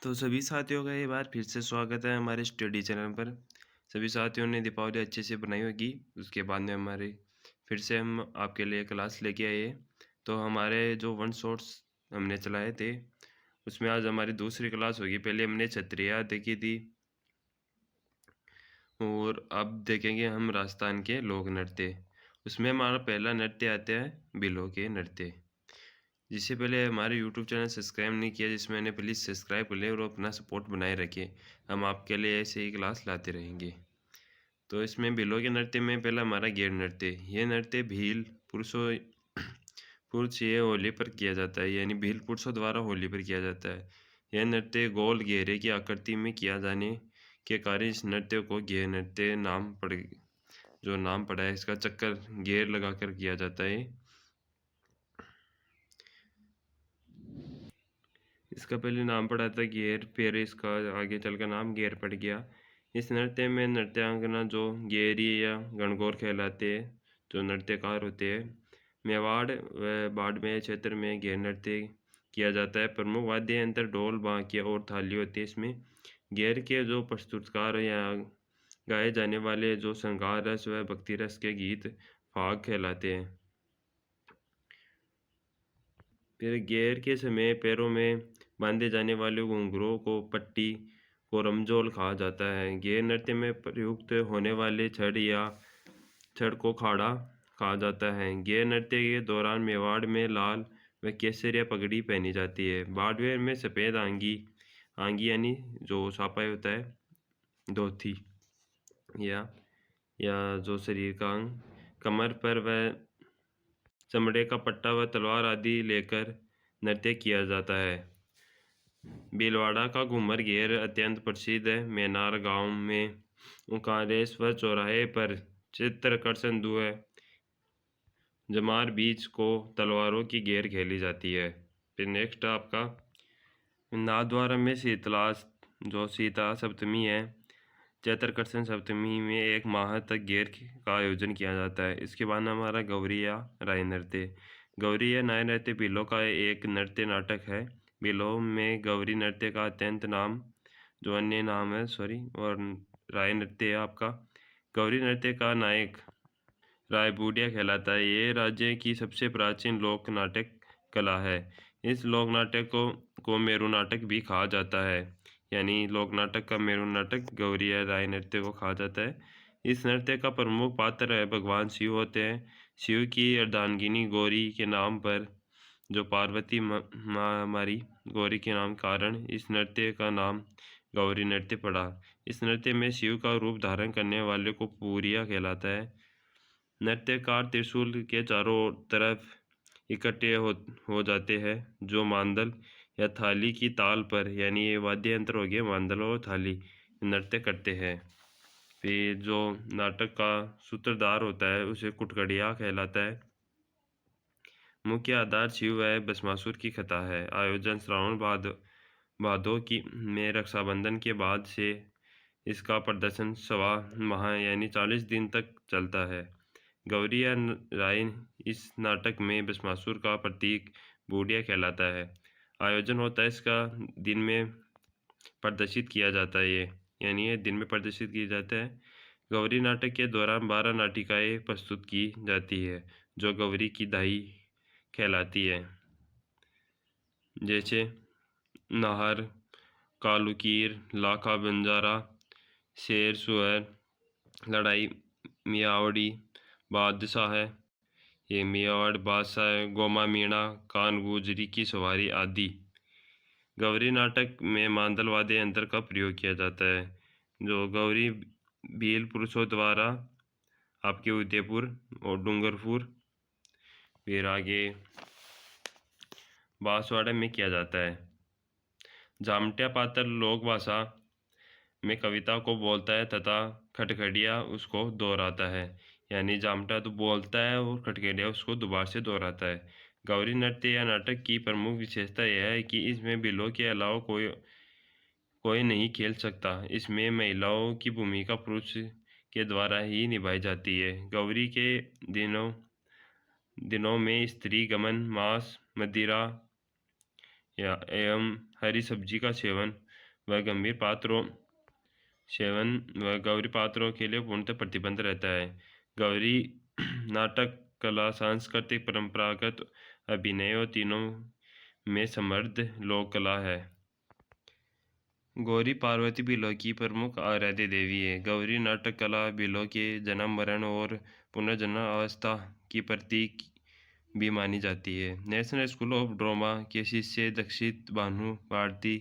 तो सभी साथियों का एक बार फिर से स्वागत है हमारे स्टडी चैनल पर। सभी साथियों ने दीपावली अच्छे से बनाई होगी। उसके बाद में हमारे फिर से हम आपके लिए क्लास लेके आए हैं। तो हमारे जो वन शॉट्स हमने चलाए थे उसमें आज हमारी दूसरी क्लास होगी। पहले हमने छतरिया देखी थी और अब देखेंगे हम राजस्थान के लोक नृत्य। उसमें हमारा पहला नृत्य आता है बिल्लों के नृत्य। जिससे पहले हमारे यूट्यूब चैनल सब्सक्राइब नहीं किया जिसमें मैंने प्लीज़ सब्सक्राइब कर लें और अपना सपोर्ट बनाए रखें। हम आपके लिए ऐसे ही क्लास लाते रहेंगे। तो इसमें भीलों के नृत्य में पहला हमारा गेर नृत्य। ये नृत्य भील पुरुषों पुरुष ये होली पर किया जाता है, यानी भील पुरुषों द्वारा होली पर किया जाता है। यह नृत्य गोल घेरे की आकृति में किया जाने के कारण इस नृत्य को घेर नृत्य नाम पड़ा है। इसका चक्कर घेर लगाकर किया जाता है। इसका पहले नाम पड़ा था घेर, फिर इसका आगे चलकर नाम घेर पड़ गया। इस नृत्य में नृत्यांगना जो घेरी या गणगौर कहलाते हैं, जो नृत्यकार होते हैं। मेवाड़ व बाड़मेर क्षेत्र में घेर नृत्य किया जाता है। प्रमुख वाद्य यंत्र ढोल, बांकिया और थाली होती है। इसमें घेर के जो प्रस्तुतकार या गाए जाने वाले जो श्रृंगार रस व भक्ति रस के गीत फाग कहलाते हैं। फिर घेर के समय पैरों में बांधे जाने वाले घुंघरों को पट्टी को रमजोल कहा जाता है। घेर नृत्य में प्रयुक्त होने वाले छड़ को खाड़ा कहा जाता है। घेर नृत्य के दौरान मेवाड़ में लाल व केसरिया पगड़ी पहनी जाती है। बाड़मेर में सफ़ेद आंगी आंगी यानी जो सापा होता है, धोती या जो शरीर का अंग, कमर पर व चमड़े का पट्टा व तलवार आदि लेकर नृत्य किया जाता है। भीलवाड़ा का घूमर घेर अत्यंत प्रसिद्ध है। मेनार गांव में ओंकारेश्वर चौराहे पर चित्रकर्षण दुआ जमार बीच को तलवारों की घेर खेली जाती है। फिर नेक्स्ट आपका नाथद्वारा में शीतला जो सीता सप्तमी है। चैत्रकर्षण सप्तमी में एक माह तक घेर का आयोजन किया जाता है। इसके बाद हमारा गौरी या राय नृत्य। गौरी या नाय नृत्य भीलों का एक नृत्य नाटक है। भीलों में गौरी नृत्य का अत्यंत नाम जो अन्य नाम है और राय नृत्य है आपका। गौरी नृत्य का नायक राय बूढ़िया कहलाता है। ये राज्य की सबसे प्राचीन लोक नाटक कला है। इस लोक नाटक को मेरू नाटक भी कहा जाता है, यानी लोक नाटक का मेरू नाटक गौरी या राय नृत्य को कहा जाता है। इस नृत्य का प्रमुख पात्र है भगवान शिव होते हैं। शिव की अर्धांगिनी गौरी के नाम पर जो पार्वती माँ हमारी गौरी के नाम कारण इस नृत्य का नाम गौरी नृत्य पड़ा। इस नृत्य में शिव का रूप धारण करने वाले को पूरिया कहलाता है। नृत्यकार त्रिशूल के चारों तरफ इकट्ठे हो जाते हैं जो मांदल या थाली की ताल पर, यानी ये वाद्य यंत्र हो गए मांदल और थाली, नृत्य करते हैं। फिर जो नाटक का सूत्रधार होता है उसे कुटकड़िया कहलाता है। मुख्य आधार शिव व भस्मासुर की कथा है। आयोजन श्रावण भादो की में रक्षाबंधन के बाद से इसका प्रदर्शन सवा माह यानी 40 दिन तक चलता है। गौरी या राय इस नाटक में भस्मासुर का प्रतीक बूढ़िया कहलाता है। आयोजन होता है इसका दिन में प्रदर्शित किया जाता है, यानी ये दिन में प्रदर्शित किया जाता है। गौरी नाटक के दौरान 12 नाटिकाएं प्रस्तुत की जाती है जो गौरी की दाई कहलाती है, जैसे नाहर, कालुकीर, लाखा बंजारा, शेर सुअर, लड़ाई मियावड़ी, बादशाह है, ये मियावड़ बादशाह है, गोमा मीणा, कान गुजरी की सवारी आदि। गौरी नाटक में मांदल वाद्य यंत्र का प्रयोग किया जाता है। जो गौरी भील पुरुषों द्वारा आपके उदयपुर और डूंगरपुर, फिर आगे बांसवाड़ा में किया जाता है। जामटिया पात्र लोक भाषा में कविता को बोलता है तथा खटखटिया उसको दोहराता है, यानी जामटा तो बोलता है और खटखटिया उसको दोबारा से दोहराता है। गौरी नृत्य या नाटक की प्रमुख विशेषता यह है कि इसमें बिलों के अलावा कोई नहीं खेल सकता। इसमें महिलाओं की भूमिका पुरुष के द्वारा ही निभाई जाती है। गौरी के दिनों में स्त्री गमन, मांस, मदिरा या एवं हरी सब्जी का सेवन व गंभीर पात्रों सेवन व गौरी पात्रों के लिए पूर्णतः प्रतिबंध रहता है। गौरी नाटक कला सांस्कृतिक परंपरागत अभिनय और तीनों में समृद्ध लोक कला है। गौरी पार्वती भीलों की प्रमुख आराध्य देवी है। गौरी नाटक कला भीलों के जन्म मरण और पुनर्जन्म अवस्था की प्रतीक भी मानी जाती है। नेशनल स्कूल ऑफ ड्रामा के शिष्य दीक्षित भानु भारती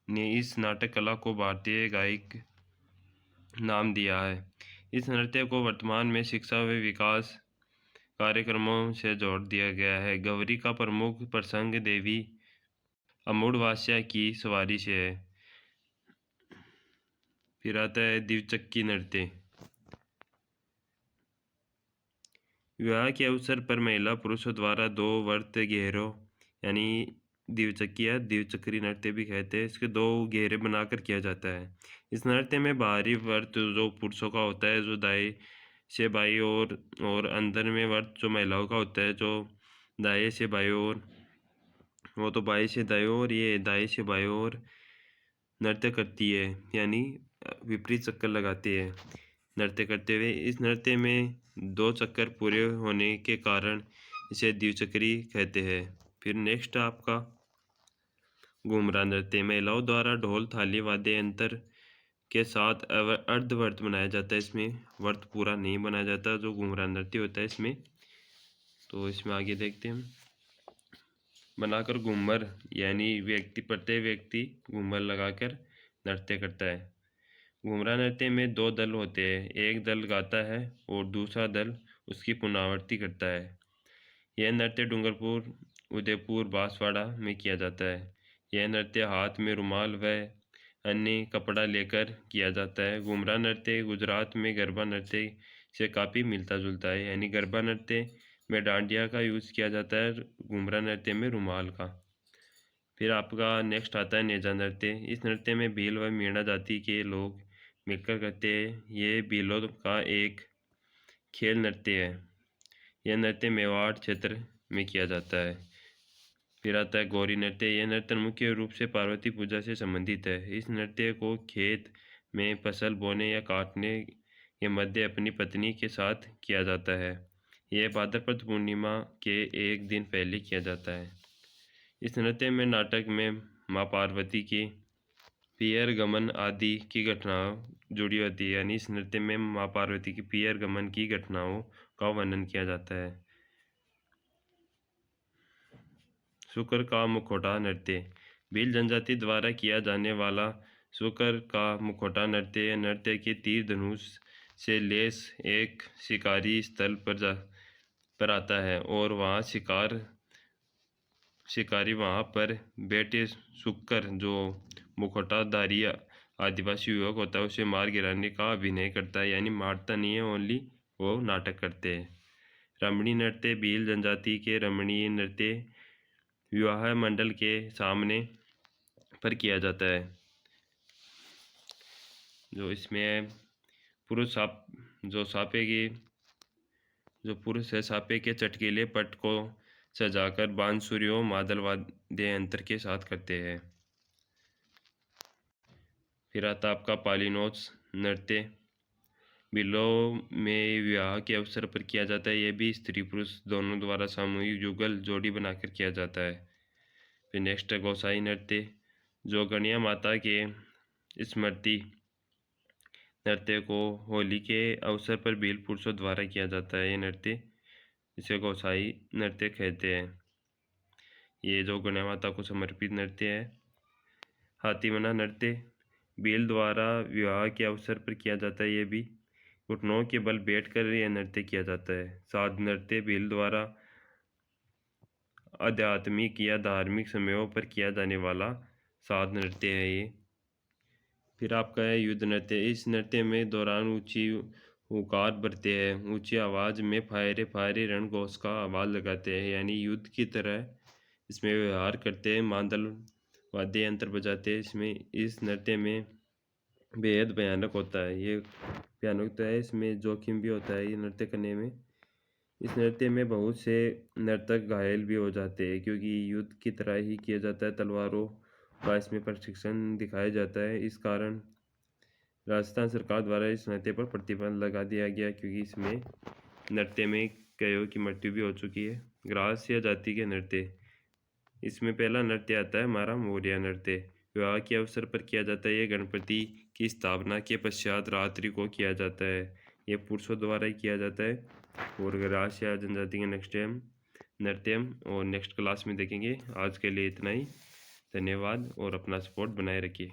ने इस नाटक कला को भारतीय गायक नाम दिया है। इस नृत्य को वर्तमान में शिक्षा व विकास कार्यक्रमों से जोड़ दिया गया है। गौरी का प्रमुख प्रसंग देवी अमूढ़वास्या की सवारी से है। फिर आता है द्विचक्री नृत्य। विवाह के अवसर पर महिला पुरुषों द्वारा दो वर्त घेरों यानी द्विचक्री या द्विचक्री नृत्य भी कहते हैं, इसके दो घेरे बनाकर किया जाता है। इस नृत्य में बाहरी वर्त जो पुरुषों का होता है जो दाएं से बाईं और अंदर में वर्त जो महिलाओं का होता है जो दाएं से बाईं ओर, वो तो बाईं से दाईं ओर, ये दाएं से बाईं ओर नृत्य करती है यानी विपरीत चक्कर लगाती है नृत्य करते हुए। इस नृत्य में दो चक्कर पूरे होने के कारण इसे द्विचक्री कहते हैं। फिर नेक्स्ट आपका घुमरा नृत्य। महिलाओं द्वारा ढोल थाली वाद्य यंत्र के साथ अर्धवर्त बनाया जाता है। इसमें वर्त पूरा नहीं बनाया जाता जो घुमरा नृत्य होता है इसमें। तो इसमें आगे देखते हैं हम। बनाकर घूमर यानी प्रत्येक व्यक्ति घूमर लगाकर नृत्य करता है। घुमरा नृत्य में दो दल होते हैं, एक दल गाता है और दूसरा दल उसकी पुनरावृत्ति करता है। यह नृत्य डूंगरपुर, उदयपुर, बांसवाड़ा में किया जाता है। यह नृत्य हाथ में रुमाल व अन्य कपड़ा लेकर किया जाता है। घुमरा नृत्य गुजरात में गरबा नृत्य से काफ़ी मिलता जुलता है, यानी गरबा नृत्य में डांडिया का यूज़ किया जाता है, घुमरा नृत्य में रुमाल का। फिर आपका नेक्स्ट आता है नेजा नृत्य। इस नृत्य में भील व मीणा जाति के लोग मिलकर करते हैं। ये भीलों का एक खेल नृत्य है। यह नृत्य मेवाड़ क्षेत्र में किया जाता है। फिर आता है गौरी नृत्य। यह नृत्य मुख्य रूप से पार्वती पूजा से संबंधित है। इस नृत्य को खेत में फसल बोने या काटने के मध्य अपनी पत्नी के साथ किया जाता है। यह भाद्रपद पूर्णिमा के एक दिन पहले किया जाता है। इस नृत्य में नाटक में माँ पार्वती की पियर गमन आदि की घटनाओं जुड़ी होती है, यानी इस नृत्य में माँ पार्वती की पियर गमन की घटनाओं का वर्णन किया जाता है। शुकर का मुखौटा नृत्य। भील जनजाति द्वारा किया जाने वाला शुकर का मुखौटा नृत्य के तीर धनुष से लेस एक शिकारी स्थल पर आता है और वहाँ शिकारी वहाँ पर बैठे शुकर जो मुखौटाधारी आदिवासी युवक होता है उसे मार गिराने का अभिनय करता है, यानी मारता नहीं है, ओनली वो नाटक करते हैं। रमणी नृत्य। भील जनजाति के रमणीय नृत्य विवाह मंडल के सामने पर किया जाता है। जो इसमें पुरुष है सापे के चटकीले पट को सजाकर बांसुरियों मादल वाद्य यंत्र के साथ करते हैं। फिर आता आपका पालिनोस नृत्य। भीलों में विवाह के अवसर पर किया जाता है। यह भी स्त्री पुरुष दोनों द्वारा सामूहिक युगल जोड़ी बनाकर किया जाता है। फिर नेक्स्ट है गोसाई नृत्य, जो गणिया माता के स्मृति नृत्य को होली के अवसर पर भील पुरुषों द्वारा किया जाता है। ये नृत्य इसे गोसाई नृत्य कहते हैं। ये जो गणिया माता को समर्पित नृत्य है। हाथीमना नृत्य भील द्वारा विवाह के अवसर पर किया जाता है। ये भी घुटनों के बल बैठकर यह नृत्य किया जाता है। साध नृत्य भील द्वारा आध्यात्मिक या धार्मिक समयों पर किया जाने वाला साध नृत्य है ये। फिर आपका है युद्ध नृत्य। इस नृत्य में दौरान ऊंची हुंकार भरते हैं, ऊंची आवाज़ में फायरे फायरे रणघोष का आवाज़ लगाते हैं, यानी युद्ध की तरह इसमें व्यवहार करते हैं। मांदल वाद्य यंत्र बजाते हैं। इस नृत्य में बेहद भयानक होता है। ये भयानक होता है, इसमें जोखिम भी होता है ये नृत्य करने में। इस नृत्य में बहुत से नर्तक घायल भी हो जाते हैं क्योंकि युद्ध की तरह ही किया जाता है, तलवारों व इसमें प्रशिक्षण दिखाया जाता है। इस कारण राजस्थान सरकार द्वारा इस नृत्य पर प्रतिबंध लगा दिया गया, क्योंकि इसमें नृत्य में कईयों की मृत्यु भी हो चुकी है। ग्रास्य जाति के नृत्य, इसमें पहला नृत्य आता है हमारा मौर्य नृत्य। विवाह के अवसर पर किया जाता है। ये गणपति की स्थापना के पश्चात रात्रि को किया जाता है। ये पुरुषों द्वारा ही किया जाता है। और ग्रास्य जनजाति के नेक्स्ट टाइम नृत्य हम और नेक्स्ट क्लास में देखेंगे। आज के लिए इतना ही। धन्यवाद और अपना सपोर्ट बनाए रखिए।